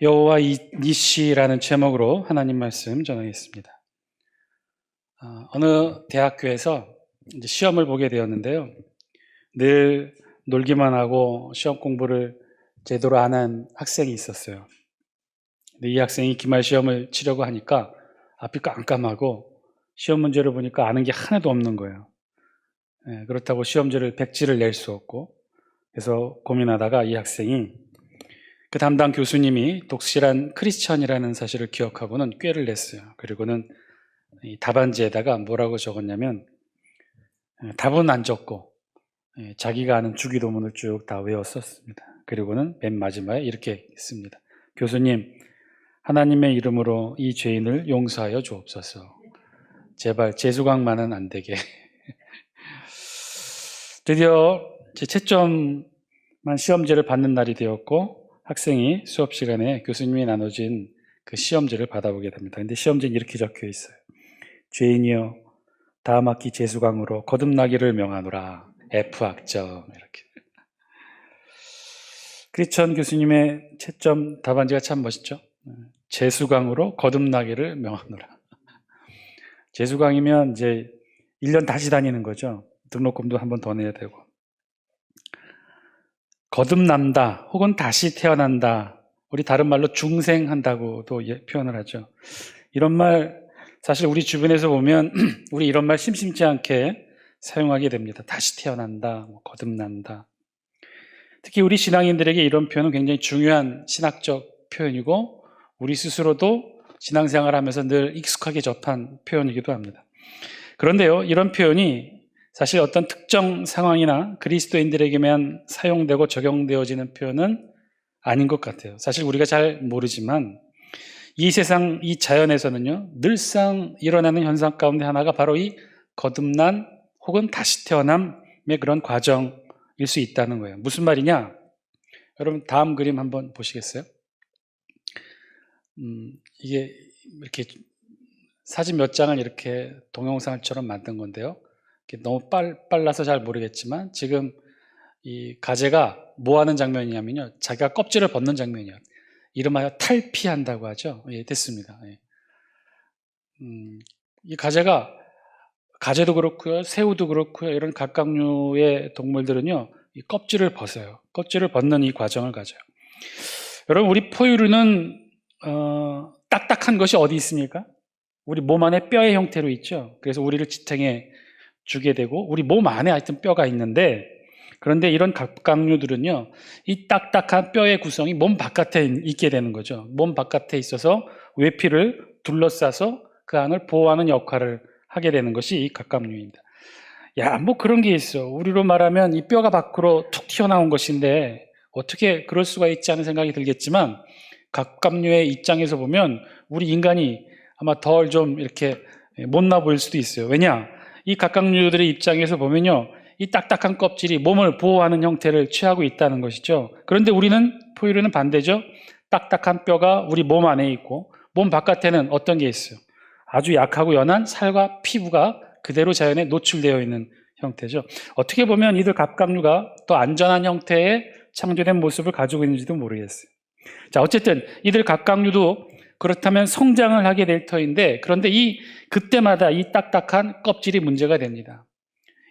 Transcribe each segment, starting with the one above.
여호와 니시라는 제목으로 하나님 말씀 전하겠습니다. 어느 대학교에서 이제 시험을 보게 되었는데요. 늘 놀기만 하고 시험 공부를 제대로 안 한 학생이 있었어요. 근데 이 학생이 기말 시험을 치려고 하니까 앞이 깜깜하고 시험 문제를 보니까 아는 게 하나도 없는 거예요. 그렇다고 시험지를 백지를 낼 수 없고, 그래서 고민하다가 이 학생이 그 담당 교수님이 독실한 크리스천이라는 사실을 기억하고는 꾀를 냈어요. 그리고는 이 답안지에다가 뭐라고 적었냐면, 답은 안 적고 자기가 아는 주기도문을 쭉 다 외웠었습니다. 그리고는 맨 마지막에 이렇게 했습니다. 교수님, 하나님의 이름으로 이 죄인을 용서하여 주옵소서. 제발 재수강만은 안 되게. 드디어 제 채점만 시험지를 받는 날이 되었고, 학생이 수업 시간에 교수님이 나눠진 그 시험지를 받아보게 됩니다. 근데 시험지는 이렇게 적혀 있어요. 죄인이여, 다음 학기 재수강으로 거듭나기를 명하노라. F학점. 이렇게. 크리스천 교수님의 채점 답안지가 참 멋있죠. 재수강으로 거듭나기를 명하노라. 재수강이면 이제 1년 다시 다니는 거죠. 등록금도 한 번 더 내야 되고. 거듭난다 혹은 다시 태어난다, 우리 다른 말로 중생한다고도 표현을 하죠. 이런 말 사실 우리 주변에서 보면 우리 이런 말 심심치 않게 사용하게 됩니다. 다시 태어난다, 거듭난다. 특히 우리 신앙인들에게 이런 표현은 굉장히 중요한 신학적 표현이고, 우리 스스로도 신앙생활하면서 늘 익숙하게 접한 표현이기도 합니다. 그런데요, 이런 표현이 사실 어떤 특정 상황이나 그리스도인들에게만 사용되고 적용되어지는 표현은 아닌 것 같아요. 사실 우리가 잘 모르지만 이 세상, 이 자연에서는요, 늘상 일어나는 현상 가운데 하나가 바로 이 거듭난 혹은 다시 태어남의 그런 과정일 수 있다는 거예요. 무슨 말이냐? 여러분 다음 그림 한번 보시겠어요? 이게 이렇게 사진 몇 장을 이렇게 동영상처럼 만든 건데요. 너무 빨라서 잘 모르겠지만 지금 이 가재가 뭐 하는 장면이냐면요, 자기가 껍질을 벗는 장면이에요. 이름하여 탈피한다고 하죠. 예, 됐습니다. 예. 이 가재도 그렇고요, 새우도 그렇고요, 이런 갑각류의 동물들은요, 이 껍질을 벗어요. 껍질을 벗는 이 과정을 가져요. 여러분, 우리 포유류는 딱딱한 것이 어디 있습니까? 우리 몸 안에 뼈의 형태로 있죠. 그래서 우리를 지탱해 주게 되고, 우리 몸 안에 하여튼 뼈가 있는데, 그런데 이런 갑각류들은요, 이 딱딱한 뼈의 구성이 몸 바깥에 있게 되는 거죠. 몸 바깥에 있어서 외피를 둘러싸서 그 안을 보호하는 역할을 하게 되는 것이 이 갑각류입니다. 야, 뭐 그런 게 있어. 우리로 말하면 이 뼈가 밖으로 툭 튀어나온 것인데 어떻게 그럴 수가 있지 하는 생각이 들겠지만, 갑각류의 입장에서 보면 우리 인간이 아마 덜 좀 이렇게 못나 보일 수도 있어요. 왜냐? 이 갑각류들의 입장에서 보면요, 이 딱딱한 껍질이 몸을 보호하는 형태를 취하고 있다는 것이죠. 그런데 우리는, 포유류는 반대죠. 딱딱한 뼈가 우리 몸 안에 있고 몸 바깥에는 어떤 게 있어요? 아주 약하고 연한 살과 피부가 그대로 자연에 노출되어 있는 형태죠. 어떻게 보면 이들 갑각류가 더 안전한 형태의 창조된 모습을 가지고 있는지도 모르겠어요. 자, 어쨌든 이들 갑각류도 그렇다면 성장을 하게 될 터인데, 그런데 그때마다 이 딱딱한 껍질이 문제가 됩니다.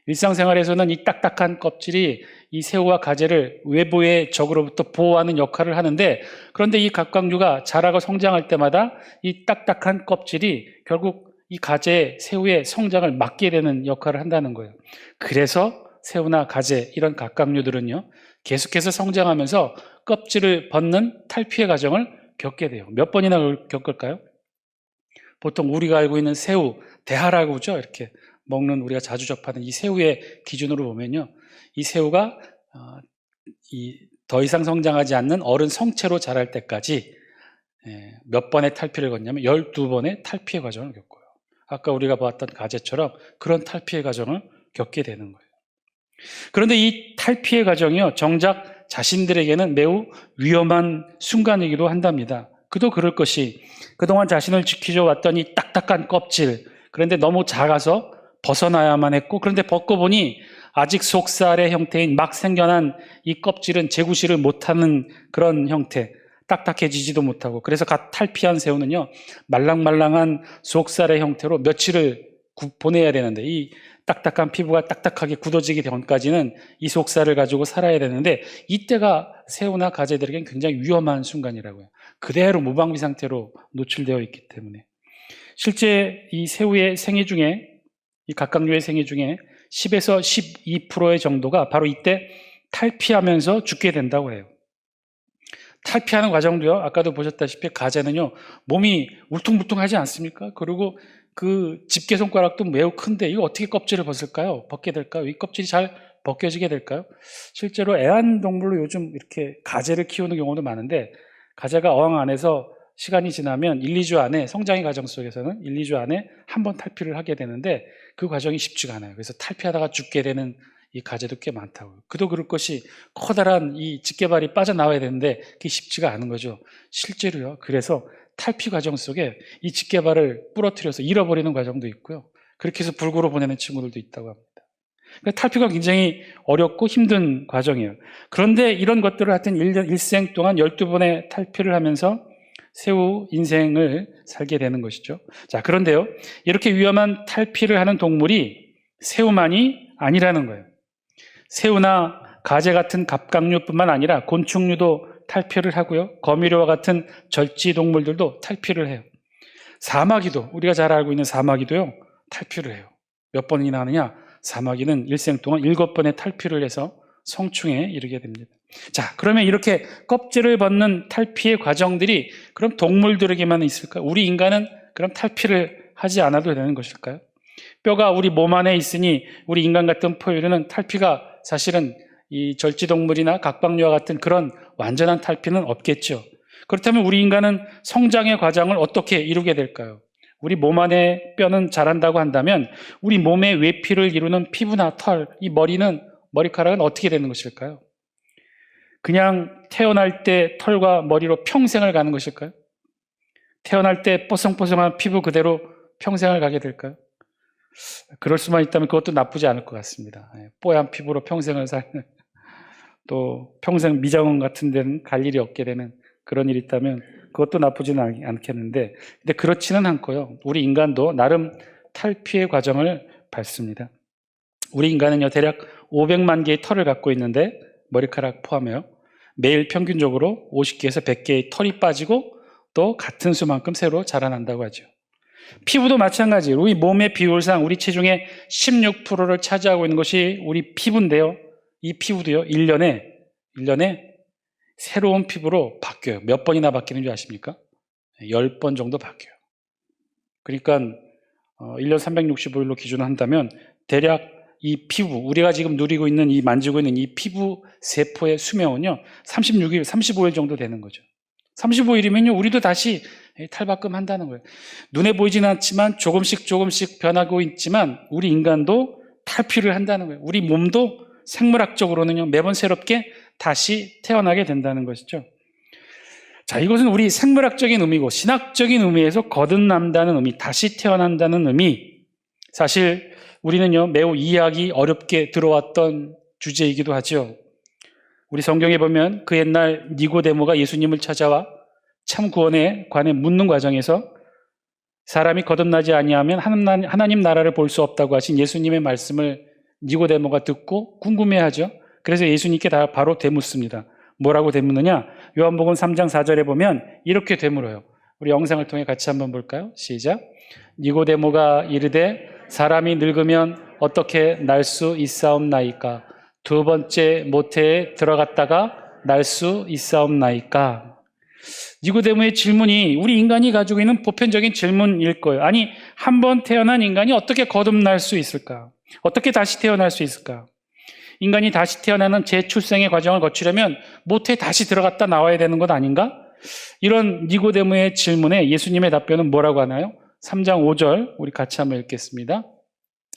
일상생활에서는 이 딱딱한 껍질이 이 새우와 가재를 외부의 적으로부터 보호하는 역할을 하는데, 그런데 이 갑각류가 자라고 성장할 때마다 이 딱딱한 껍질이 결국 이 가재, 새우의 성장을 막게 되는 역할을 한다는 거예요. 그래서 새우나 가재, 이런 갑각류들은요, 계속해서 성장하면서 껍질을 벗는 탈피의 과정을 겪게 돼요. 몇 번이나 겪을까요? 보통 우리가 알고 있는 새우, 대하라고 그러죠. 이렇게 먹는, 우리가 자주 접하는 이 새우의 기준으로 보면요, 이 새우가 더 이상 성장하지 않는 어른 성체로 자랄 때까지 몇 번의 탈피를 걷냐면 12번의 탈피의 과정을 겪어요. 아까 우리가 보았던 가재처럼 그런 탈피의 과정을 겪게 되는 거예요. 그런데 이 탈피의 과정이요, 정작 자신들에게는 매우 위험한 순간이기도 한답니다. 그도 그럴 것이, 그동안 자신을 지키져 왔던 이 딱딱한 껍질, 그런데 너무 작아서 벗어나야만 했고, 그런데 벗고 보니 아직 속살의 형태인 막 생겨난 이 껍질은 재구시를 못하는 그런 형태, 딱딱해지지도 못하고, 그래서 갓 탈피한 새우는요, 말랑말랑한 속살의 형태로 며칠을 보내야 되는데, 이 딱딱한 피부가 딱딱하게 굳어지기 전까지는 이 속살을 가지고 살아야 되는데, 이때가 새우나 가재들에겐 굉장히 위험한 순간이라고요. 그대로 무방비 상태로 노출되어 있기 때문에. 실제 이 새우의 생애 중에, 이 각각류의 생애 중에 10에서 12%의 정도가 바로 이때 탈피하면서 죽게 된다고 해요. 탈피하는 과정도요, 아까도 보셨다시피 가재는요, 몸이 울퉁불퉁하지 않습니까? 그리고 그 집게손가락도 매우 큰데 이거 어떻게 껍질을 벗을까요? 벗게 될까요? 이 껍질이 잘 벗겨지게 될까요? 실제로 애완동물로 요즘 이렇게 가재를 키우는 경우도 많은데, 가재가 어항 안에서 시간이 지나면 1, 2주 안에, 성장의 과정 속에서는 1, 2주 안에 한 번 탈피를 하게 되는데, 그 과정이 쉽지가 않아요. 그래서 탈피하다가 죽게 되는 이 가재도 꽤 많다고요. 그도 그럴 것이 커다란 이 집게발이 빠져나와야 되는데 그게 쉽지가 않은 거죠. 실제로요. 그래서 탈피 과정 속에 이 집게발을 부러뜨려서 잃어버리는 과정도 있고요. 그렇게 해서 불구로 보내는 친구들도 있다고 합니다. 그러니까 탈피가 굉장히 어렵고 힘든 과정이에요. 그런데 이런 것들을 하여튼 일생 동안 12번의 탈피를 하면서 새우 인생을 살게 되는 것이죠. 자, 그런데요, 이렇게 위험한 탈피를 하는 동물이 새우만이 아니라는 거예요. 새우나 가재 같은 갑각류뿐만 아니라 곤충류도 탈피를 하고요, 거미류와 같은 절지 동물들도 탈피를 해요. 사마귀도, 우리가 잘 알고 있는 사마귀도요, 탈피를 해요. 몇 번이나 하느냐? 사마귀는 일생 동안 7번의 탈피를 해서 성충에 이르게 됩니다. 자, 그러면 이렇게 껍질을 벗는 탈피의 과정들이 그럼 동물들에게만 있을까요? 우리 인간은 그럼 탈피를 하지 않아도 되는 것일까요? 뼈가 우리 몸 안에 있으니 우리 인간 같은 포유류는 탈피가 사실은 이 절지동물이나 각각류와 같은 그런 완전한 탈피는 없겠죠. 그렇다면 우리 인간은 성장의 과정을 어떻게 이루게 될까요? 우리 몸 안에 뼈는 자란다고 한다면 우리 몸의 외피를 이루는 피부나 털, 이 머리카락은 어떻게 되는 것일까요? 그냥 태어날 때 털과 머리로 평생을 가는 것일까요? 태어날 때 뽀송뽀송한 피부 그대로 평생을 가게 될까요? 그럴 수만 있다면 그것도 나쁘지 않을 것 같습니다. 뽀얀 피부로 평생을 살는, 또 평생 미장원 같은 데는 갈 일이 없게 되는 그런 일이 있다면 그것도 나쁘지는 않겠는데, 근데 그렇지는 않고요. 우리 인간도 나름 탈피의 과정을 밟습니다. 우리 인간은요, 대략 500만 개의 털을 갖고 있는데, 머리카락 포함해요. 매일 평균적으로 50개에서 100개의 털이 빠지고 또 같은 수만큼 새로 자라난다고 하죠. 피부도 마찬가지예요. 우리 몸의 비율상 우리 체중의 16%를 차지하고 있는 것이 우리 피부인데요. 이 피부도요, 1년에 새로운 피부로 바뀌어요. 몇 번이나 바뀌는 줄 아십니까? 10번 정도 바뀌어요. 그러니까 1년 365일로 기준을 한다면 대략 이 피부, 우리가 지금 누리고 있는 이 만지고 있는 이 피부 세포의 수명은요, 36일, 35일 정도 되는 거죠. 35일이면요, 우리도 다시 탈바꿈 한다는 거예요. 눈에 보이지는 않지만 조금씩 변하고 있지만 우리 인간도 탈피를 한다는 거예요. 우리 몸도 생물학적으로는요, 매번 새롭게 다시 태어나게 된다는 것이죠. 자, 이것은 우리 생물학적인 의미고 신학적인 의미에서 거듭난다는 의미, 다시 태어난다는 의미. 사실 우리는요, 매우 이해하기 어렵게 들어왔던 주제이기도 하죠. 우리 성경에 보면 그 옛날 니고데모가 예수님을 찾아와 참 구원에 관해 묻는 과정에서 사람이 거듭나지 아니하면 하나님 나라를 볼 수 없다고 하신 예수님의 말씀을 니고데모가 듣고 궁금해하죠. 그래서 예수님께 바로 되묻습니다. 뭐라고 되묻느냐? 요한복음 3장 4절에 보면 이렇게 되물어요. 우리 영상을 통해 같이 한번 볼까요? 시작. 니고데모가 이르되 사람이 늙으면 어떻게 날 수 있사옵나이까? 두 번째 모태에 들어갔다가 날 수 있사옵나이까? 니고데모의 질문이 우리 인간이 가지고 있는 보편적인 질문일 거예요. 아니, 한 번 태어난 인간이 어떻게 거듭날 수 있을까? 어떻게 다시 태어날 수 있을까? 인간이 다시 태어나는 재출생의 과정을 거치려면 모태에 다시 들어갔다 나와야 되는 것 아닌가? 이런 니고데모의 질문에 예수님의 답변은 뭐라고 하나요? 3장 5절 우리 같이 한번 읽겠습니다.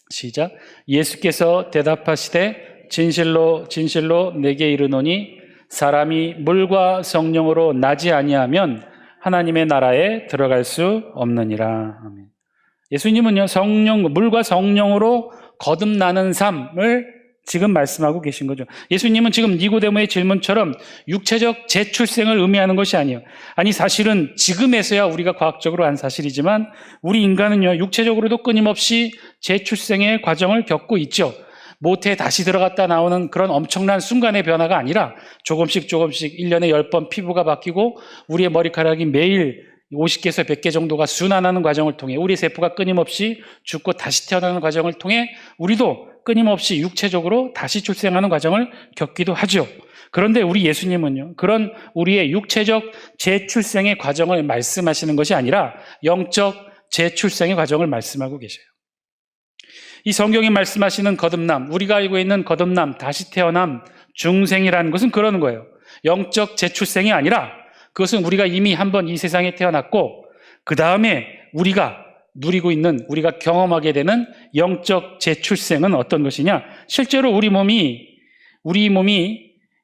시작. 예수께서 대답하시되 진실로 진실로 내게 이르노니 사람이 물과 성령으로 나지 아니하면 하나님의 나라에 들어갈 수 없느니라. 아멘. 예수님은요, 물과 성령으로 거듭나는 삶을 지금 말씀하고 계신 거죠. 예수님은 지금 니고데모의 질문처럼 육체적 재출생을 의미하는 것이 아니에요. 아니 사실은 지금에서야 우리가 과학적으로 안 사실이지만 우리 인간은요 육체적으로도 끊임없이 재출생의 과정을 겪고 있죠. 모태에 다시 들어갔다 나오는 그런 엄청난 순간의 변화가 아니라 조금씩 1년에 10번 피부가 바뀌고 우리의 머리카락이 매일 50개에서 100개 정도가 순환하는 과정을 통해 우리 세포가 끊임없이 죽고 다시 태어나는 과정을 통해 우리도 끊임없이 육체적으로 다시 출생하는 과정을 겪기도 하죠. 그런데 우리 예수님은요, 그런 우리의 육체적 재출생의 과정을 말씀하시는 것이 아니라 영적 재출생의 과정을 말씀하고 계셔요. 이 성경이 말씀하시는 거듭남, 우리가 알고 있는 거듭남, 다시 태어남, 중생이라는 것은 그러는 거예요. 영적 재출생이 아니라 그것은 우리가 이미 한번 이 세상에 태어났고 그 다음에 우리가 누리고 있는, 우리가 경험하게 되는 영적 재출생은 어떤 것이냐? 실제로 우리 몸이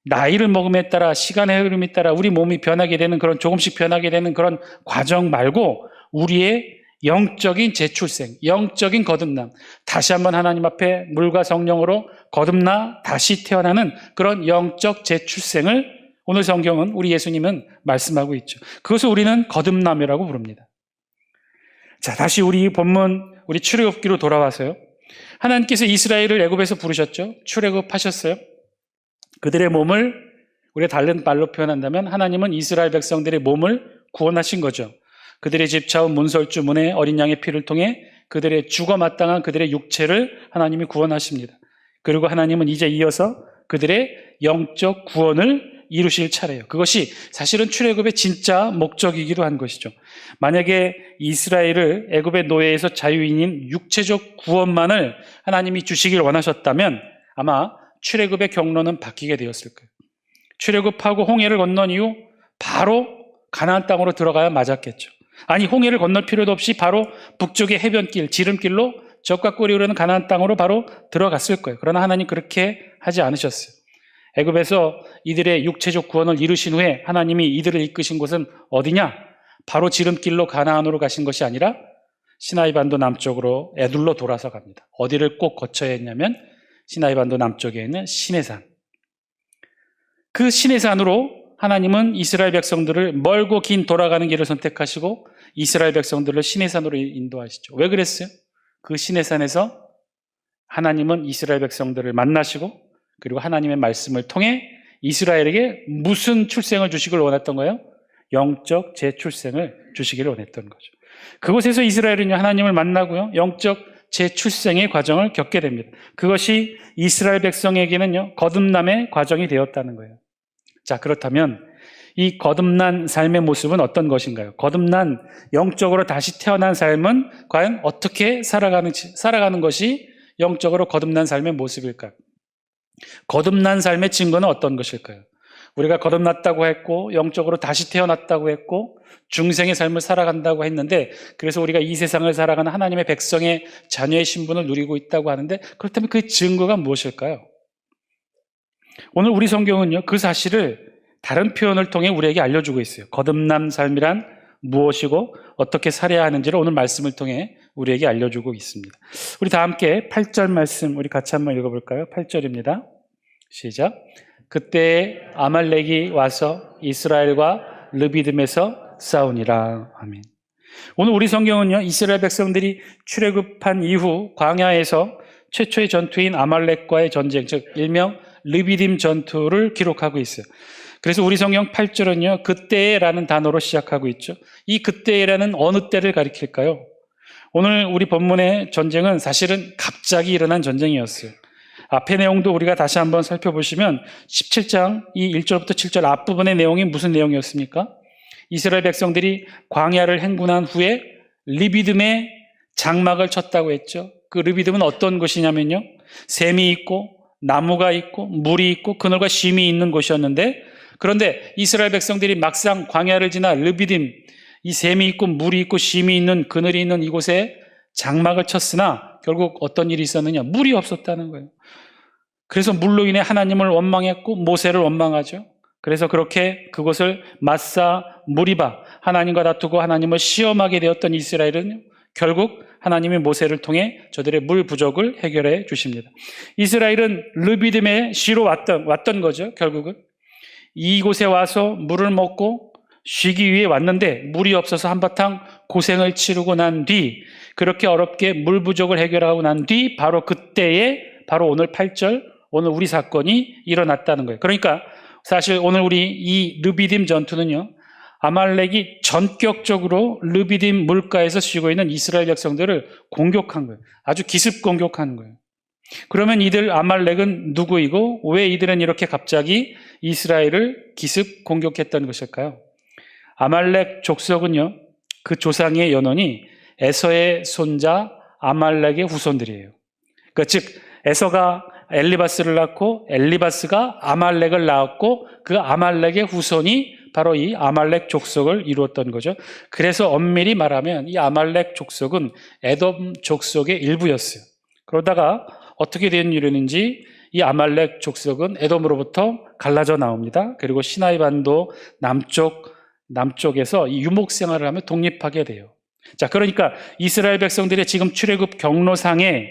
나이를 먹음에 따라, 시간의 흐름에 따라 우리 몸이 변하게 되는 그런, 조금씩 변하게 되는 그런 과정 말고 우리의 영적인 재출생, 영적인 거듭남, 다시 한번 하나님 앞에 물과 성령으로 거듭나 다시 태어나는 그런 영적 재출생을 오늘 성경은, 우리 예수님은 말씀하고 있죠. 그것을 우리는 거듭남이라고 부릅니다. 자, 다시 우리 본문, 우리 출애굽기로 돌아와서요. 하나님께서 이스라엘을 애굽에서 부르셨죠. 출애굽하셨어요. 그들의 몸을 우리가 다른 말로 표현한다면 하나님은 이스라엘 백성들의 몸을 구원하신 거죠. 그들의 집 차온 문설주 문에 어린 양의 피를 통해 그들의 죽어 마땅한 그들의 육체를 하나님이 구원하십니다. 그리고 하나님은 이제 이어서 그들의 영적 구원을 이루실 차례예요. 그것이 사실은 출애굽의 진짜 목적이기도 한 것이죠. 만약에 이스라엘을 애굽의 노예에서 자유인인 육체적 구원만을 하나님이 주시길 원하셨다면 아마 출애굽의 경로는 바뀌게 되었을 거예요. 출애굽하고 홍해를 건넌 이후 바로 가나안 땅으로 들어가야 맞았겠죠. 아니, 홍해를 건널 필요도 없이 바로 북쪽의 해변길, 지름길로 적과 꿀이 흐르는 가나안 땅으로 바로 들어갔을 거예요. 그러나 하나님 그렇게 하지 않으셨어요. 애굽에서 이들의 육체적 구원을 이루신 후에 하나님이 이들을 이끄신 곳은 어디냐? 바로 지름길로 가나안으로 가신 것이 아니라 시나이 반도 남쪽으로 에둘로 돌아서 갑니다. 어디를 꼭 거쳐야 했냐면 시나이 반도 남쪽에 있는 시내산. 그 시내산으로 하나님은 이스라엘 백성들을 멀고 긴 돌아가는 길을 선택하시고 이스라엘 백성들을 시내산으로 인도하시죠. 왜 그랬어요? 그 시내산에서 하나님은 이스라엘 백성들을 만나시고 그리고 하나님의 말씀을 통해 이스라엘에게 무슨 출생을 주시길 원했던 거예요? 영적 재출생을 주시기를 원했던 거죠. 그곳에서 이스라엘은 하나님을 만나고요, 영적 재출생의 과정을 겪게 됩니다. 그것이 이스라엘 백성에게는요, 거듭남의 과정이 되었다는 거예요. 자, 그렇다면 이 거듭난 삶의 모습은 어떤 것인가요? 거듭난, 영적으로 다시 태어난 삶은 과연 어떻게 살아가는 것이 영적으로 거듭난 삶의 모습일까요? 거듭난 삶의 증거는 어떤 것일까요? 우리가 거듭났다고 했고 영적으로 다시 태어났다고 했고 중생의 삶을 살아간다고 했는데, 그래서 우리가 이 세상을 살아가는 하나님의 백성의 자녀의 신분을 누리고 있다고 하는데, 그렇다면 그 증거가 무엇일까요? 오늘 우리 성경은요, 그 사실을 다른 표현을 통해 우리에게 알려주고 있어요. 거듭난 삶이란 무엇이고 어떻게 살아야 하는지를 오늘 말씀을 통해 우리에게 알려주고 있습니다. 우리 다 함께 8절 말씀 우리 같이 한번 읽어볼까요? 8절입니다. 시작. 그때 아말렉이 와서 이스라엘과 르비딤에서 싸우니라. 아멘. 오늘 우리 성경은요, 이스라엘 백성들이 출애굽한 이후 광야에서 최초의 전투인 아말렉과의 전쟁, 즉 일명 르비딤 전투를 기록하고 있어요. 그래서 우리 성경 8절은요, 그때라는 단어로 시작하고 있죠. 이 그때라는 어느 때를 가리킬까요? 오늘 우리 본문의 전쟁은 사실은 갑자기 일어난 전쟁이었어요. 앞의 내용도 우리가 다시 한번 살펴보시면 17장 이 1절부터 7절 앞부분의 내용이 무슨 내용이었습니까? 이스라엘 백성들이 광야를 행군한 후에 르비딤에 장막을 쳤다고 했죠. 그 르비딤은 어떤 곳이냐면요, 샘이 있고 나무가 있고 물이 있고 그늘과 쉼이 있는 곳이었는데, 그런데 이스라엘 백성들이 막상 광야를 지나 르비딤, 이 샘이 있고 물이 있고 쉼이 있는 그늘이 있는 이곳에 장막을 쳤으나 결국 어떤 일이 있었느냐? 물이 없었다는 거예요. 그래서 물로 인해 하나님을 원망했고 모세를 원망하죠. 그래서 그렇게 그곳을 마사 무리바, 하나님과 다투고 하나님을 시험하게 되었던 이스라엘은 결국 하나님이 모세를 통해 저들의 물 부족을 해결해 주십니다. 이스라엘은 르비딤의 시로 왔던 거죠. 결국은 이곳에 와서 물을 먹고 쉬기 위해 왔는데 물이 없어서 한바탕 고생을 치르고 난 뒤, 그렇게 어렵게 물 부족을 해결하고 난 뒤 바로 그때에 바로 오늘 8절, 오늘 우리 사건이 일어났다는 거예요. 그러니까 사실 오늘 우리 이 르비딤 전투는요, 아말렉이 전격적으로 르비딤 물가에서 쉬고 있는 이스라엘 백성들을 공격한 거예요. 아주 기습 공격하는 거예요. 그러면 이들 아말렉은 누구이고 왜 이들은 이렇게 갑자기 이스라엘을 기습 공격했던 것일까요? 아말렉 족속은요, 그 조상의 연원이 에서의 손자 아말렉의 후손들이에요. 그러니까 즉 에서가 엘리바스를 낳고 엘리바스가 아말렉을 낳았고 그 아말렉의 후손이 바로 이 아말렉 족속을 이루었던 거죠. 그래서 엄밀히 말하면 이 아말렉 족속은 에돔 족속의 일부였어요. 그러다가 어떻게 된 일인지 이 아말렉 족속은 에돔으로부터 갈라져 나옵니다. 그리고 시나이 반도 남쪽에서 이 유목 생활을 하며 독립하게 돼요. 자, 그러니까 이스라엘 백성들의 지금 출애굽 경로상에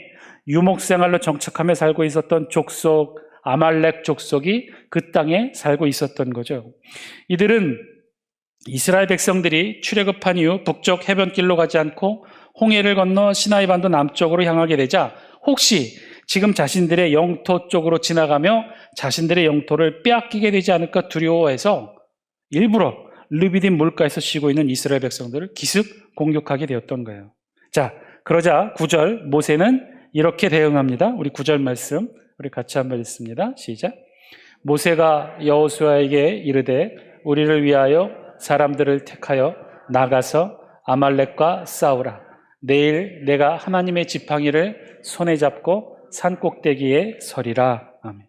유목 생활로 정착하며 살고 있었던 족속, 아말렉 족속이 그 땅에 살고 있었던 거죠. 이들은 이스라엘 백성들이 출애굽한 이후 북쪽 해변길로 가지 않고 홍해를 건너 시나이 반도 남쪽으로 향하게 되자 혹시 지금 자신들의 영토 쪽으로 지나가며 자신들의 영토를 빼앗기게 되지 않을까 두려워해서 일부러 르비딤 물가에서 쉬고 있는 이스라엘 백성들을 기습 공격하게 되었던 거예요. 자, 그러자 9절 모세는 이렇게 대응합니다. 우리 9절 말씀 우리 같이 한번 읽습니다. 시작. 모세가 여호수아에게 이르되 우리를 위하여 사람들을 택하여 나가서 아말렉과 싸우라. 내일 내가 하나님의 지팡이를 손에 잡고 산 꼭대기에 서리라. 아멘.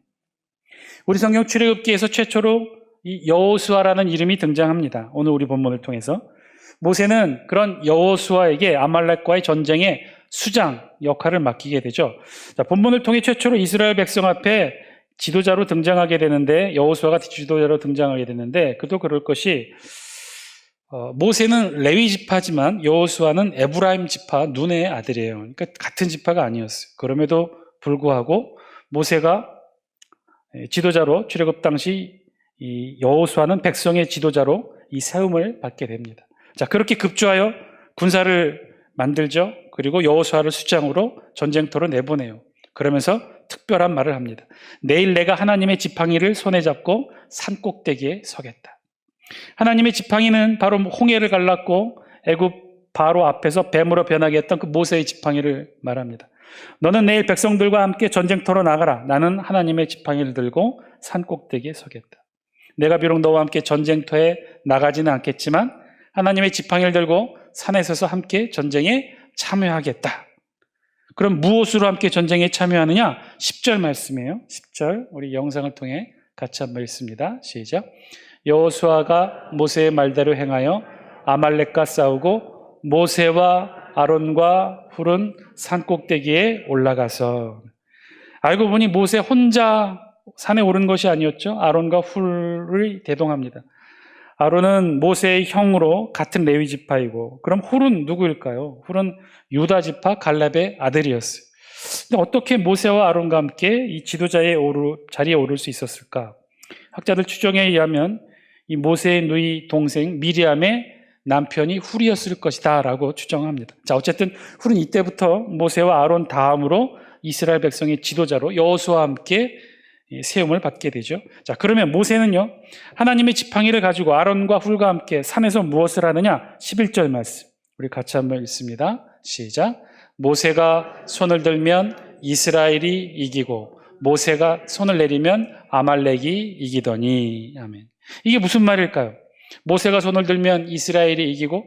우리 성경 출애굽기에서 최초로 이 여호수아라는 이름이 등장합니다. 오늘 우리 본문을 통해서 모세는 그런 여호수아에게 아말렉과의 전쟁의 수장 역할을 맡기게 되죠. 자, 본문을 통해 최초로 이스라엘 백성 앞에 지도자로 등장하게 되는데 여호수아가 지도자로 등장하게 되는데 그도 그럴 것이 모세는 레위 지파지만 여호수아는 에브라임 지파 눈의 아들이에요. 그러니까 같은 지파가 아니었어요. 그럼에도 불구하고 모세가 지도자로 출애굽 당시 이 여호수아는 백성의 지도자로 이 세움을 받게 됩니다. 자, 그렇게 급조하여 군사를 만들죠. 그리고 여호수아를 수장으로 전쟁터로 내보내요. 그러면서 특별한 말을 합니다. 내일 내가 하나님의 지팡이를 손에 잡고 산 꼭대기에 서겠다. 하나님의 지팡이는 바로 홍해를 갈랐고 애굽 바로 앞에서 뱀으로 변하게 했던 그 모세의 지팡이를 말합니다. 너는 내일 백성들과 함께 전쟁터로 나가라. 나는 하나님의 지팡이를 들고 산 꼭대기에 서겠다. 내가 비록 너와 함께 전쟁터에 나가지는 않겠지만 하나님의 지팡이를 들고 산에 서서 함께 전쟁에 참여하겠다. 그럼 무엇으로 함께 전쟁에 참여하느냐? 10절 말씀이에요. 10절 우리 영상을 통해 같이 한번 읽습니다. 시작. 여호수아가 모세의 말대로 행하여 아말렉과 싸우고 모세와 아론과 훌은 산꼭대기에 올라가서. 알고 보니 모세 혼자 산에 오른 것이 아니었죠. 아론과 훌을 대동합니다. 아론은 모세의 형으로 같은 레위 지파이고, 그럼 훌은 누구일까요? 훌은 유다 지파 갈렙의 아들이었어요. 근데 어떻게 모세와 아론과 함께 이 지도자의 자리에 오를 수 있었을까? 학자들 추정에 의하면 이 모세의 누이 동생 미리암의 남편이 훌이었을 것이다 라고 추정합니다. 자, 어쨌든 훌은 이때부터 모세와 아론 다음으로 이스라엘 백성의 지도자로 여호수아와 함께 세움을 받게 되죠. 자, 그러면 모세는요, 하나님의 지팡이를 가지고 아론과 훌과 함께 산에서 무엇을 하느냐? 11절 말씀 우리 같이 한번 읽습니다. 시작. 모세가 손을 들면 이스라엘이 이기고 모세가 손을 내리면 아말렉이 이기더니. 아멘. 이게 무슨 말일까요? 모세가 손을 들면 이스라엘이 이기고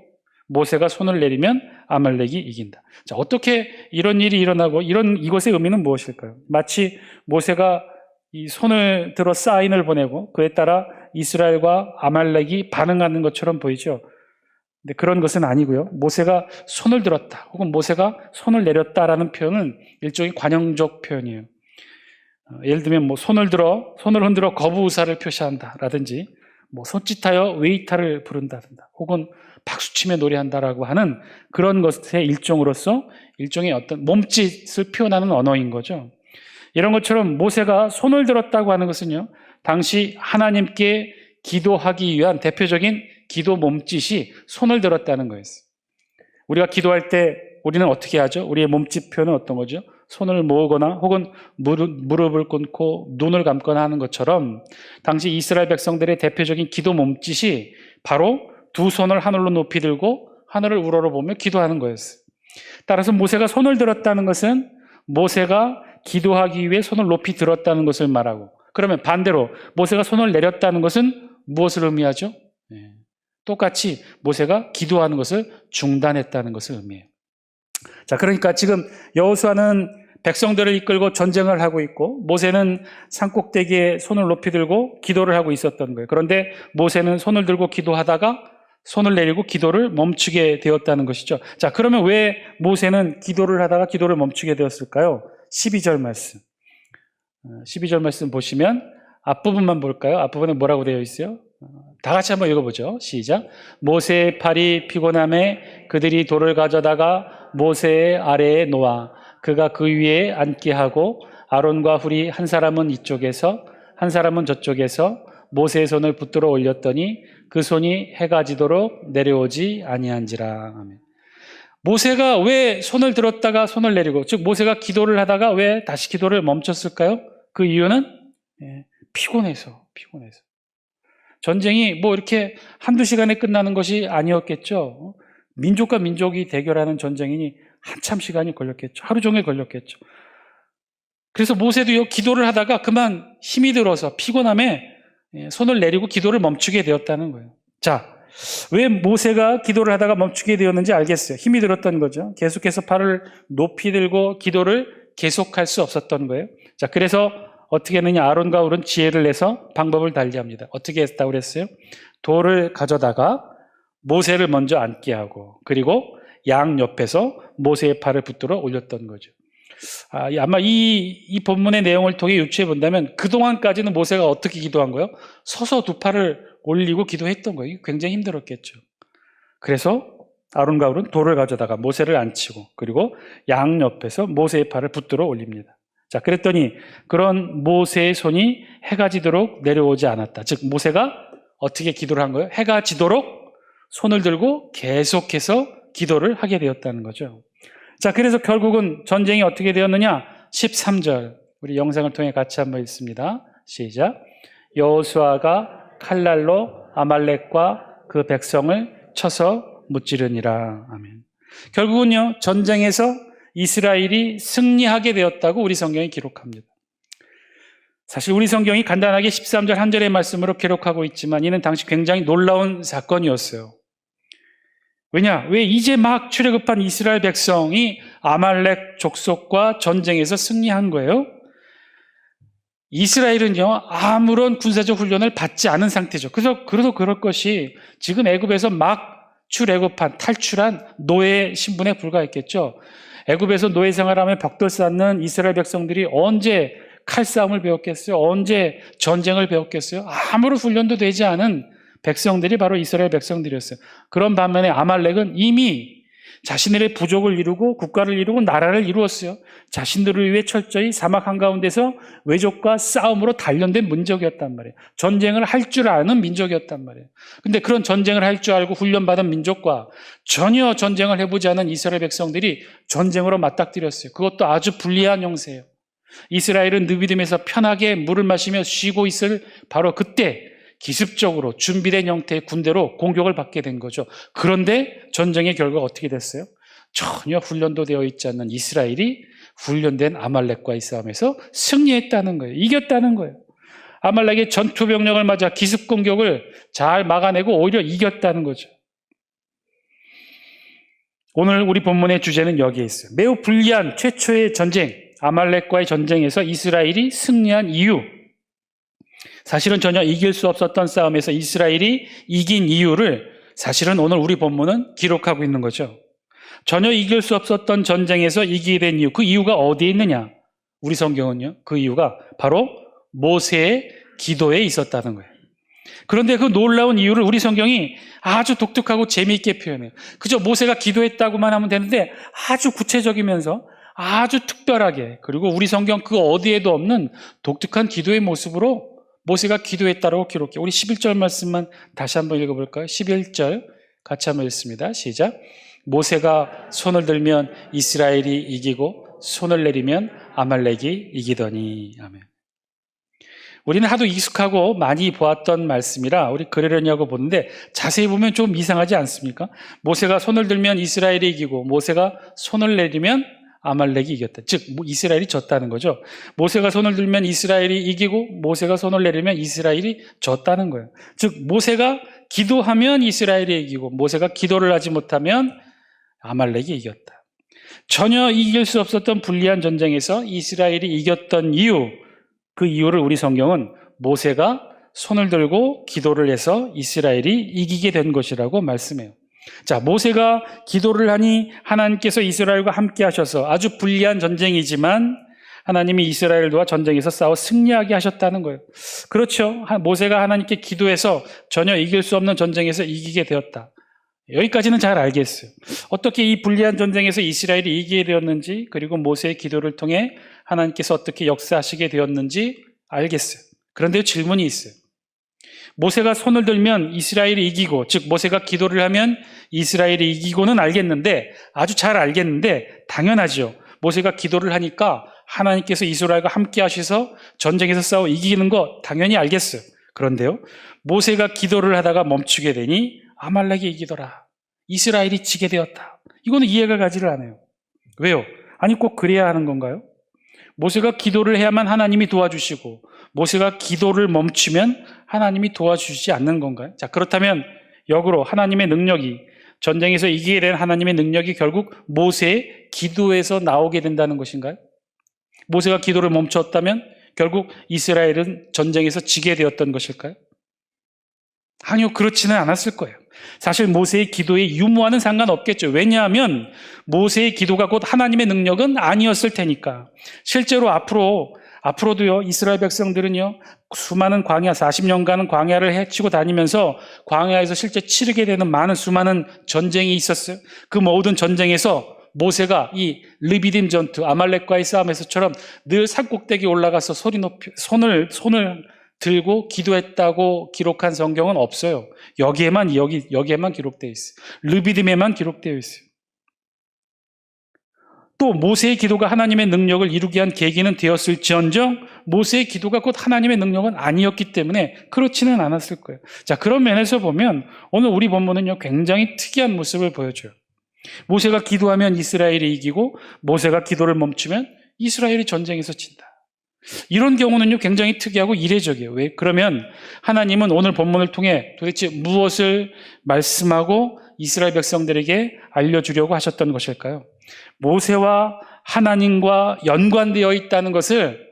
모세가 손을 내리면 아말렉이 이긴다. 자, 어떻게 이런 일이 일어나고 이것의 의미는 무엇일까요? 마치 모세가 이 손을 들어 사인을 보내고 그에 따라 이스라엘과 아말렉이 반응하는 것처럼 보이죠. 근데 그런 것은 아니고요. 모세가 손을 들었다 혹은 모세가 손을 내렸다라는 표현은 일종의 관용적 표현이에요. 예를 들면 뭐 손을 흔들어 거부 의사를 표시한다라든지 뭐 손짓하여 웨이터를 부른다든가 혹은 박수치며 노래한다라고 하는 그런 것의 일종으로서 일종의 어떤 몸짓을 표현하는 언어인 거죠. 이런 것처럼 모세가 손을 들었다고 하는 것은요, 당시 하나님께 기도하기 위한 대표적인 기도 몸짓이 손을 들었다는 거였어요. 우리가 기도할 때 우리는 어떻게 하죠? 우리의 몸짓 표현은 어떤 거죠? 손을 모으거나 혹은 무릎을 꿇고 눈을 감거나 하는 것처럼 당시 이스라엘 백성들의 대표적인 기도 몸짓이 바로 두 손을 하늘로 높이 들고 하늘을 우러러보며 기도하는 거였어요. 따라서 모세가 손을 들었다는 것은 모세가 기도하기 위해 손을 높이 들었다는 것을 말하고, 그러면 반대로 모세가 손을 내렸다는 것은 무엇을 의미하죠? 똑같이 모세가 기도하는 것을 중단했다는 것을 의미해요. 자, 그러니까 지금 여호수아는 백성들을 이끌고 전쟁을 하고 있고 모세는 산꼭대기에 손을 높이 들고 기도를 하고 있었던 거예요. 그런데 모세는 손을 들고 기도하다가 손을 내리고 기도를 멈추게 되었다는 것이죠. 자, 그러면 왜 모세는 기도를 하다가 기도를 멈추게 되었을까요? 12절 말씀. 12절 말씀 보시면 앞부분만 볼까요? 앞부분에 뭐라고 되어 있어요? 다 같이 한번 읽어보죠. 시작. 모세의 팔이 피곤함에 그들이 돌을 가져다가 모세의 아래에 놓아 그가 그 위에 앉게 하고 아론과 훌이 한 사람은 이쪽에서 한 사람은 저쪽에서 모세의 손을 붙들어 올렸더니 그 손이 해가 지도록 내려오지 아니한지라. 아멘. 모세가 왜 손을 들었다가 손을 내리고, 즉 모세가 기도를 하다가 왜 다시 기도를 멈췄을까요? 그 이유는 피곤해서. 전쟁이 뭐 이렇게 한두 시간에 끝나는 것이 아니었겠죠. 민족과 민족이 대결하는 전쟁이니 한참 시간이 걸렸겠죠. 하루 종일 걸렸겠죠. 그래서 모세도요, 기도를 하다가 그만 힘이 들어서 피곤함에 손을 내리고 기도를 멈추게 되었다는 거예요. 자, 왜 모세가 기도를 하다가 멈추게 되었는지 알겠어요. 힘이 들었던 거죠. 계속해서 팔을 높이 들고 기도를 계속할 수 없었던 거예요. 자, 그래서 어떻게 했느냐? 아론과 훌은 지혜를 내서 방법을 달리합니다. 어떻게 했다고 그랬어요? 돌을 가져다가 모세를 먼저 앉게 하고 그리고 양 옆에서 모세의 팔을 붙들어 올렸던 거죠. 아마 이 본문의 내용을 통해 유추해 본다면 그동안까지는 모세가 어떻게 기도한 거예요? 서서 두 팔을 올리고 기도했던 거예요. 굉장히 힘들었겠죠. 그래서 아론과 훌은 돌을 가져다가 모세를 앉히고 그리고 양 옆에서 모세의 팔을 붙들어 올립니다. 자, 그랬더니 그런 모세의 손이 해가 지도록 내려오지 않았다. 즉 모세가 어떻게 기도를 한 거예요? 해가 지도록 손을 들고 계속해서 기도를 하게 되었다는 거죠. 자, 그래서 결국은 전쟁이 어떻게 되었느냐? 13절 우리 영상을 통해 같이 한번 읽습니다. 시작. 여호수아가 칼날로 아말렉과 그 백성을 쳐서 무찌르니라. 아멘. 결국은요, 전쟁에서 이스라엘이 승리하게 되었다고 우리 성경이 기록합니다. 사실 우리 성경이 간단하게 13절 한 절의 말씀으로 기록하고 있지만 이는 당시 굉장히 놀라운 사건이었어요. 왜 이제 막 출애굽한 이스라엘 백성이 아말렉 족속과 전쟁에서 승리한 거예요? 이스라엘은요, 아무런 군사적 훈련을 받지 않은 상태죠. 그래서 그럴 것이 지금 애굽에서 막 탈출한 노예 신분에 불과했겠죠. 애굽에서 노예 생활하며 벽돌 쌓는 이스라엘 백성들이 언제 칼싸움을 배웠겠어요? 언제 전쟁을 배웠겠어요? 아무런 훈련도 되지 않은 백성들이 바로 이스라엘 백성들이었어요. 그런 반면에 아말렉은 이미 자신들의 부족을 이루고 국가를 이루고 나라를 이루었어요. 자신들을 위해 철저히 사막 한가운데서 외족과 싸움으로 단련된 민족이었단 말이에요. 전쟁을 할 줄 아는 민족이었단 말이에요. 근데 그런 전쟁을 할 줄 알고 훈련받은 민족과 전혀 전쟁을 해보지 않은 이스라엘 백성들이 전쟁으로 맞닥뜨렸어요. 그것도 아주 불리한 형세예요. 이스라엘은 느비딤에서 편하게 물을 마시며 쉬고 있을 바로 그때 기습적으로 준비된 형태의 군대로 공격을 받게 된 거죠. 그런데 전쟁의 결과가 어떻게 됐어요? 전혀 훈련도 되어 있지 않는 이스라엘이 훈련된 아말렉과의 싸움에서 승리했다는 거예요. 이겼다는 거예요. 아말렉의 전투병력을 맞아 기습 공격을 잘 막아내고 오히려 이겼다는 거죠. 오늘 우리 본문의 주제는 여기에 있어요. 매우 불리한 최초의 전쟁, 아말렉과의 전쟁에서 이스라엘이 승리한 이유. 사실은 전혀 이길 수 없었던 싸움에서 이스라엘이 이긴 이유를 사실은 오늘 우리 본문은 기록하고 있는 거죠. 전혀 이길 수 없었던 전쟁에서 이기게 된 이유, 그 이유가 어디에 있느냐? 우리 성경은요, 그 이유가 바로 모세의 기도에 있었다는 거예요. 그런데 그 놀라운 이유를 우리 성경이 아주 독특하고 재미있게 표현해요. 그저 모세가 기도했다고만 하면 되는데 아주 구체적이면서 아주 특별하게, 그리고 우리 성경 그 어디에도 없는 독특한 기도의 모습으로 모세가 기도했다고 기록해요. 우리 11절 말씀만 다시 한번 읽어볼까요? 11절 같이 한번 읽습니다. 시작. 모세가 손을 들면 이스라엘이 이기고 손을 내리면 아말렉이 이기더니. 아멘. 우리는 하도 익숙하고 많이 보았던 말씀이라 우리 그러려냐고 보는데 자세히 보면 좀 이상하지 않습니까? 모세가 손을 들면 이스라엘이 이기고 모세가 손을 내리면 아말렉이 이겼다. 즉 이스라엘이 졌다는 거죠. 모세가 손을 들면 이스라엘이 이기고 모세가 손을 내리면 이스라엘이 졌다는 거예요. 즉 모세가 기도하면 이스라엘이 이기고 모세가 기도를 하지 못하면 아말렉이 이겼다. 전혀 이길 수 없었던 불리한 전쟁에서 이스라엘이 이겼던 이유, 그 이유를 우리 성경은 모세가 손을 들고 기도를 해서 이스라엘이 이기게 된 것이라고 말씀해요. 자, 모세가 기도를 하니 하나님께서 이스라엘과 함께 하셔서 아주 불리한 전쟁이지만 하나님이 이스라엘과 전쟁에서 싸워 승리하게 하셨다는 거예요. 그렇죠. 모세가 하나님께 기도해서 전혀 이길 수 없는 전쟁에서 이기게 되었다. 여기까지는 잘 알겠어요. 어떻게 이 불리한 전쟁에서 이스라엘이 이기게 되었는지, 그리고 모세의 기도를 통해 하나님께서 어떻게 역사하시게 되었는지 알겠어요. 그런데 질문이 있어요. 모세가 손을 들면 이스라엘이 이기고, 즉 모세가 기도를 하면 이스라엘이 이기고는 알겠는데, 아주 잘 알겠는데 당연하죠. 모세가 기도를 하니까 하나님께서 이스라엘과 함께 하셔서 전쟁에서 싸워 이기는 거 당연히 알겠어요. 그런데요, 모세가 기도를 하다가 멈추게 되니 아말렉이 이기더라, 이스라엘이 지게 되었다. 이거는 이해가 가지를 않아요. 왜요? 아니 꼭 그래야 하는 건가요? 모세가 기도를 해야만 하나님이 도와주시고 모세가 기도를 멈추면 하나님이 도와주시지 않는 건가요? 자, 그렇다면 역으로 하나님의 능력이, 전쟁에서 이기게 된 하나님의 능력이 결국 모세의 기도에서 나오게 된다는 것인가요? 모세가 기도를 멈췄다면 결국 이스라엘은 전쟁에서 지게 되었던 것일까요? 아니요, 그렇지는 않았을 거예요. 사실 모세의 기도의 유무와는 상관없겠죠. 왜냐하면 모세의 기도가 곧 하나님의 능력은 아니었을 테니까. 실제로 앞으로도요, 이스라엘 백성들은요, 수많은 광야, 40년간은 광야를 헤치고 다니면서 광야에서 실제 치르게 되는 수많은 전쟁이 있었어요. 그 모든 전쟁에서 모세가 이 르비딤 전투, 아말렉과의 싸움에서처럼 늘 산꼭대기에 올라가서 손을 들고 기도했다고 기록한 성경은 없어요. 여기에만 기록되어 있어요. 르비딤에만 기록되어 있어요. 또 모세의 기도가 하나님의 능력을 이루게 한 계기는 되었을지언정 모세의 기도가 곧 하나님의 능력은 아니었기 때문에 그렇지는 않았을 거예요. 자, 그런 면에서 보면 오늘 우리 본문은요, 굉장히 특이한 모습을 보여줘요. 모세가 기도하면 이스라엘이 이기고 모세가 기도를 멈추면 이스라엘이 전쟁에서 진다. 이런 경우는요, 굉장히 특이하고 이례적이에요. 왜? 그러면 하나님은 오늘 본문을 통해 도대체 무엇을 말씀하고 이스라엘 백성들에게 알려주려고 하셨던 것일까요? 모세와 하나님과 연관되어 있다는 것을,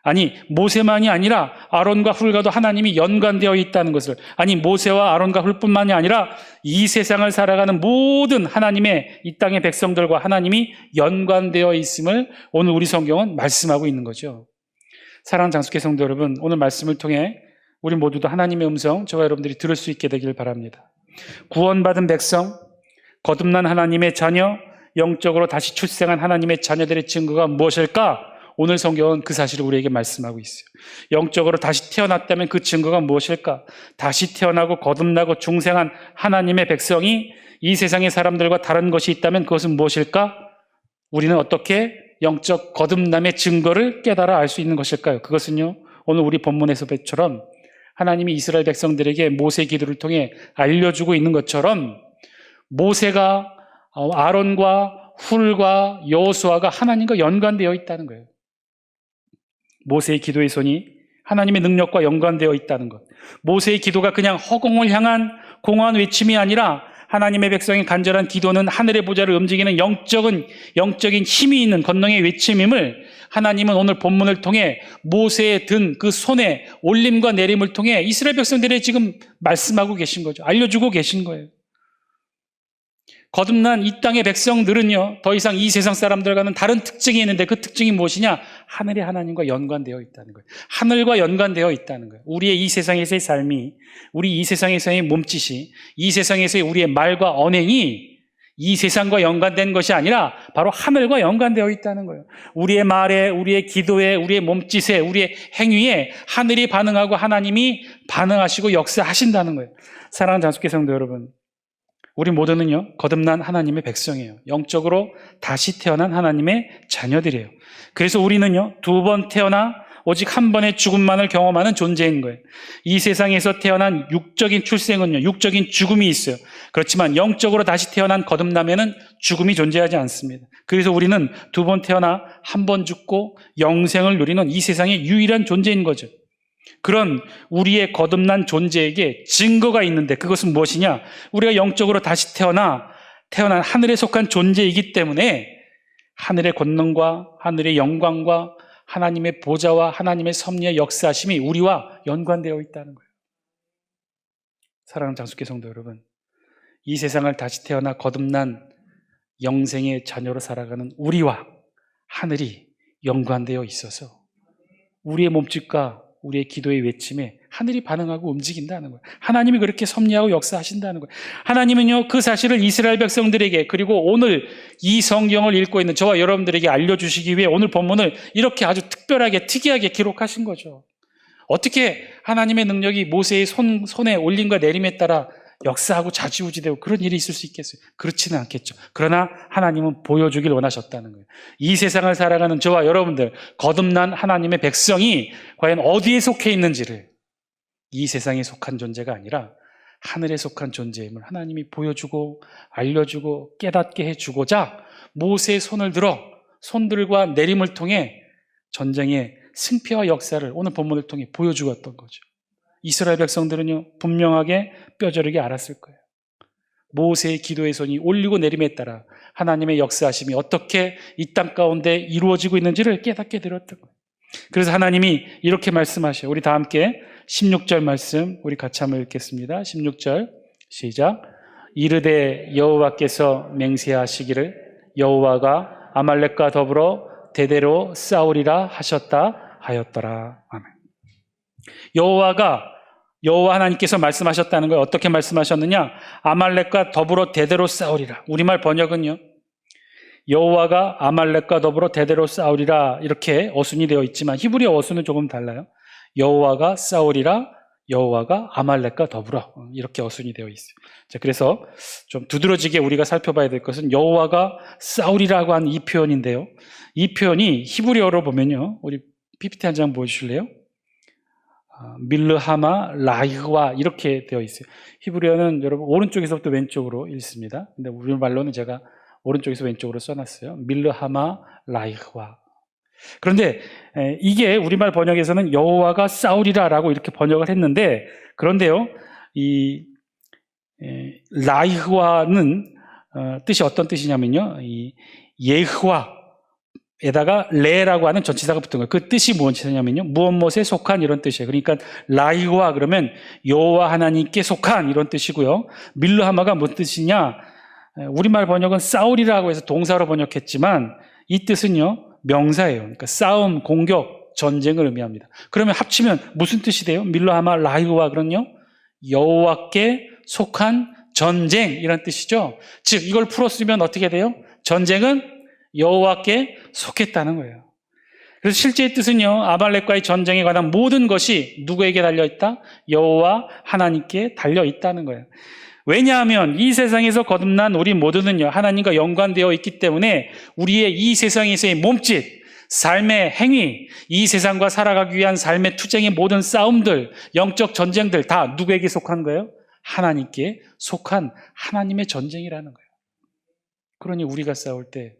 아니 모세만이 아니라 아론과 훌과도 하나님이 연관되어 있다는 것을, 아니 모세와 아론과 훌뿐만이 아니라 이 세상을 살아가는 모든 하나님의 이 땅의 백성들과 하나님이 연관되어 있음을 오늘 우리 성경은 말씀하고 있는 거죠. 사랑하는 장수교 성도 여러분, 오늘 말씀을 통해 우리 모두도 하나님의 음성, 저와 여러분들이 들을 수 있게 되길 바랍니다. 구원받은 백성, 거듭난 하나님의 자녀, 영적으로 다시 출생한 하나님의 자녀들의 증거가 무엇일까? 오늘 성경은 그 사실을 우리에게 말씀하고 있어요. 영적으로 다시 태어났다면 그 증거가 무엇일까? 다시 태어나고 거듭나고 중생한 하나님의 백성이 이 세상의 사람들과 다른 것이 있다면 그것은 무엇일까? 우리는 어떻게 영적 거듭남의 증거를 깨달아 알 수 있는 것일까요? 그것은요, 오늘 우리 본문에서처럼 하나님이 이스라엘 백성들에게 모세의 기도를 통해 알려주고 있는 것처럼 모세가 아론과 훌과 여호수아가 하나님과 연관되어 있다는 거예요. 모세의 기도의 손이 하나님의 능력과 연관되어 있다는 것. 모세의 기도가 그냥 허공을 향한 공허한 외침이 아니라 하나님의 백성의 간절한 기도는 하늘의 보좌를 움직이는 영적인 힘이 있는 권능의 외침임을 하나님은 오늘 본문을 통해 모세의 든 그 손의 올림과 내림을 통해 이스라엘 백성들에게 지금 말씀하고 계신 거죠. 알려주고 계신 거예요. 거듭난 이 땅의 백성들은요, 더 이상 이 세상 사람들과는 다른 특징이 있는데 그 특징이 무엇이냐? 하늘의 하나님과 연관되어 있다는 거예요. 하늘과 연관되어 있다는 거예요. 우리의 이 세상에서의 삶이, 우리 이 세상에서의 몸짓이, 이 세상에서의 우리의 말과 언행이 이 세상과 연관된 것이 아니라 바로 하늘과 연관되어 있다는 거예요. 우리의 말에, 우리의 기도에, 우리의 몸짓에, 우리의 행위에 하늘이 반응하고 하나님이 반응하시고 역사하신다는 거예요. 사랑하는 장수교 성도 여러분, 우리 모두는요, 거듭난 하나님의 백성이에요. 영적으로 다시 태어난 하나님의 자녀들이에요. 그래서 우리는요, 두 번 태어나 오직 한 번의 죽음만을 경험하는 존재인 거예요. 이 세상에서 태어난 육적인 출생은요, 육적인 죽음이 있어요. 그렇지만 영적으로 다시 태어난 거듭남에는 죽음이 존재하지 않습니다. 그래서 우리는 두 번 태어나 한 번 죽고 영생을 누리는 이 세상의 유일한 존재인 거죠. 그런 우리의 거듭난 존재에게 증거가 있는데 그것은 무엇이냐? 우리가 영적으로 다시 태어난 하늘에 속한 존재이기 때문에 하늘의 권능과 하늘의 영광과 하나님의 보좌와 하나님의 섭리의 역사하심이 우리와 연관되어 있다는 거예요. 사랑하는 장수교 성도 여러분, 이 세상을 다시 태어나 거듭난 영생의 자녀로 살아가는 우리와 하늘이 연관되어 있어서 우리의 몸짓과 우리의 기도의 외침에 하늘이 반응하고 움직인다는 거예요. 하나님이 그렇게 섭리하고 역사하신다는 거예요. 하나님은요, 그 사실을 이스라엘 백성들에게, 그리고 오늘 이 성경을 읽고 있는 저와 여러분들에게 알려주시기 위해 오늘 본문을 이렇게 아주 특별하게, 특이하게 기록하신 거죠. 어떻게 하나님의 능력이 모세의 손에 올림과 내림에 따라 역사하고 좌지우지되고 그런 일이 있을 수 있겠어요? 그렇지는 않겠죠. 그러나 하나님은 보여주길 원하셨다는 거예요. 이 세상을 살아가는 저와 여러분들, 거듭난 하나님의 백성이 과연 어디에 속해 있는지를, 이 세상에 속한 존재가 아니라 하늘에 속한 존재임을 하나님이 보여주고 알려주고 깨닫게 해주고자 모세의 손을 들어 손들과 내림을 통해 전쟁의 승패와 역사를 오늘 본문을 통해 보여주었던 거죠. 이스라엘 백성들은요, 분명하게 뼈저리게 알았을 거예요. 모세의 기도의 손이 올리고 내림에 따라 하나님의 역사하심이 어떻게 이 땅 가운데 이루어지고 있는지를 깨닫게 되었던 거예요. 그래서 하나님이 이렇게 말씀하셔요. 우리 다 함께 16절 말씀 우리 같이 한번 읽겠습니다. 16절 시작. 이르되 여호와께서 맹세하시기를 여호와가 아말렉과 더불어 대대로 싸우리라 하셨다 하였더라. 아멘. 여호와 하나님께서 말씀하셨다는 거예요. 어떻게 말씀하셨느냐? 아말렉과 더불어 대대로 싸우리라. 우리말 번역은요, 여호와가 아말렉과 더불어 대대로 싸우리라 이렇게 어순이 되어 있지만 히브리어 어순은 조금 달라요. 여호와가 싸우리라, 여호와가 아말렉과 더불어 이렇게 어순이 되어 있어요. 자, 그래서 좀 두드러지게 우리가 살펴봐야 될 것은 여호와가 싸우리라고 한 이 표현인데요. 이 표현이 히브리어로 보면요, 우리 PPT 한 장 보여주실래요? 밀르하마 라이흐와 이렇게 되어 있어요. 히브리어는 여러분 오른쪽에서부터 왼쪽으로 읽습니다. 근데 우리말로는 제가 오른쪽에서 왼쪽으로 써놨어요. 밀르하마 라이흐와. 그런데 이게 우리말 번역에서는 여호와가 싸우리라라고 이렇게 번역을 했는데, 그런데요, 이 라이흐와는 뜻이 어떤 뜻이냐면요, 이 예흐와에다가 레라고 하는 전치사가 붙은 거예요. 그 뜻이 무엇이냐면요, 무엇에 속한 이런 뜻이에요. 그러니까 라이흐와 그러면 여호와 하나님께 속한 이런 뜻이고요. 밀르하마가 무슨 뜻이냐? 우리말 번역은 싸우리라고 해서 동사로 번역했지만 이 뜻은요, 명사예요. 그러니까 싸움, 공격, 전쟁을 의미합니다. 그러면 합치면 무슨 뜻이 돼요? 밀르하마 라이흐와 그런요, 여호와께 속한 전쟁 이런 뜻이죠. 즉 이걸 풀어쓰면 어떻게 돼요? 전쟁은 여호와께 속했다는 거예요. 그래서 실제의 뜻은요, 아말렉과의 전쟁에 관한 모든 것이 누구에게 달려있다? 여호와 하나님께 달려있다는 거예요. 왜냐하면 이 세상에서 거듭난 우리 모두는요, 하나님과 연관되어 있기 때문에 우리의 이 세상에서의 몸짓, 삶의 행위, 이 세상과 살아가기 위한 삶의 투쟁의 모든 싸움들, 영적 전쟁들 다 누구에게 속한 거예요? 하나님께 속한 하나님의 전쟁이라는 거예요. 그러니 우리가 싸울 때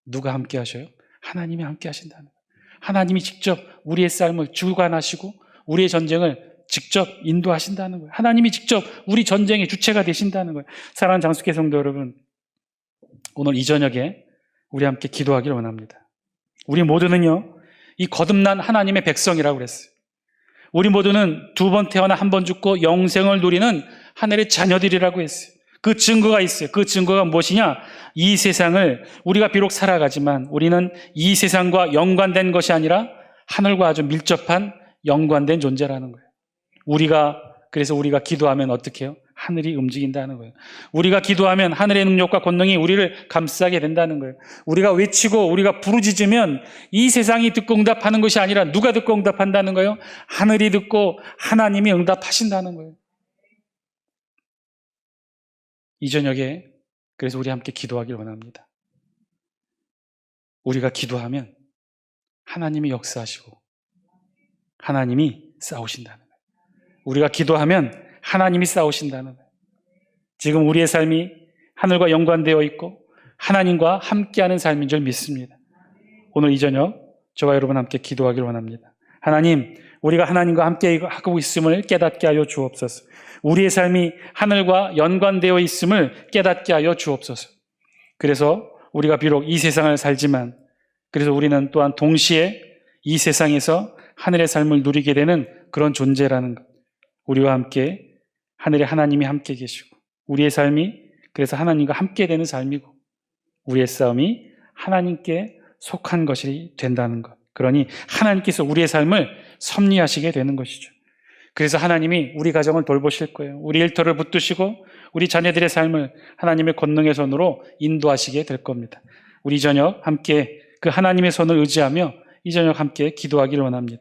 누가 함께 하셔요? 하나님이 함께 하신다는 거예요. 하나님이 직접 우리의 삶을 주관하시고 우리의 전쟁을 직접 인도하신다는 거예요. 하나님이 직접 우리 전쟁의 주체가 되신다는 거예요. 사랑하는 장수교 성도 여러분, 오늘 이 저녁에 우리 함께 기도하기를 원합니다. 우리 모두는요, 이 거듭난 하나님의 백성이라고 그랬어요. 우리 모두는 두 번 태어나 한 번 죽고 영생을 누리는 하늘의 자녀들이라고 했어요. 그 증거가 있어요. 그 증거가 무엇이냐? 이 세상을 우리가 비록 살아가지만 우리는 이 세상과 연관된 것이 아니라 하늘과 아주 밀접한 연관된 존재라는 거예요. 그래서 우리가 기도하면 어떻게 해요? 하늘이 움직인다는 거예요. 우리가 기도하면 하늘의 능력과 권능이 우리를 감싸게 된다는 거예요. 우리가 외치고 우리가 부르짖으면 이 세상이 듣고 응답하는 것이 아니라 누가 듣고 응답한다는 거예요? 하늘이 듣고 하나님이 응답하신다는 거예요. 이 저녁에 그래서 우리 함께 기도하길 원합니다. 우리가 기도하면 하나님이 역사하시고 하나님이 싸우신다는 거예요. 우리가 기도하면 하나님이 싸우신다는 거예요. 지금 우리의 삶이 하늘과 연관되어 있고 하나님과 함께하는 삶인 줄 믿습니다. 오늘 이 저녁 저와 여러분 함께 기도하길 원합니다. 하나님, 우리가 하나님과 함께 하고 있음을 깨닫게 하여 주옵소서. 우리의 삶이 하늘과 연관되어 있음을 깨닫게 하여 주옵소서. 그래서 우리가 비록 이 세상을 살지만 그래서 우리는 또한 동시에 이 세상에서 하늘의 삶을 누리게 되는 그런 존재라는 것. 우리와 함께 하늘에 하나님이 함께 계시고 우리의 삶이 그래서 하나님과 함께 되는 삶이고 우리의 싸움이 하나님께 속한 것이 된다는 것. 그러니 하나님께서 우리의 삶을 섭리하시게 되는 것이죠. 그래서 하나님이 우리 가정을 돌보실 거예요. 우리 일터를 붙드시고 우리 자녀들의 삶을 하나님의 권능의 손으로 인도하시게 될 겁니다. 우리 저녁 함께 그 하나님의 손을 의지하며 이 저녁 함께 기도하기를 원합니다.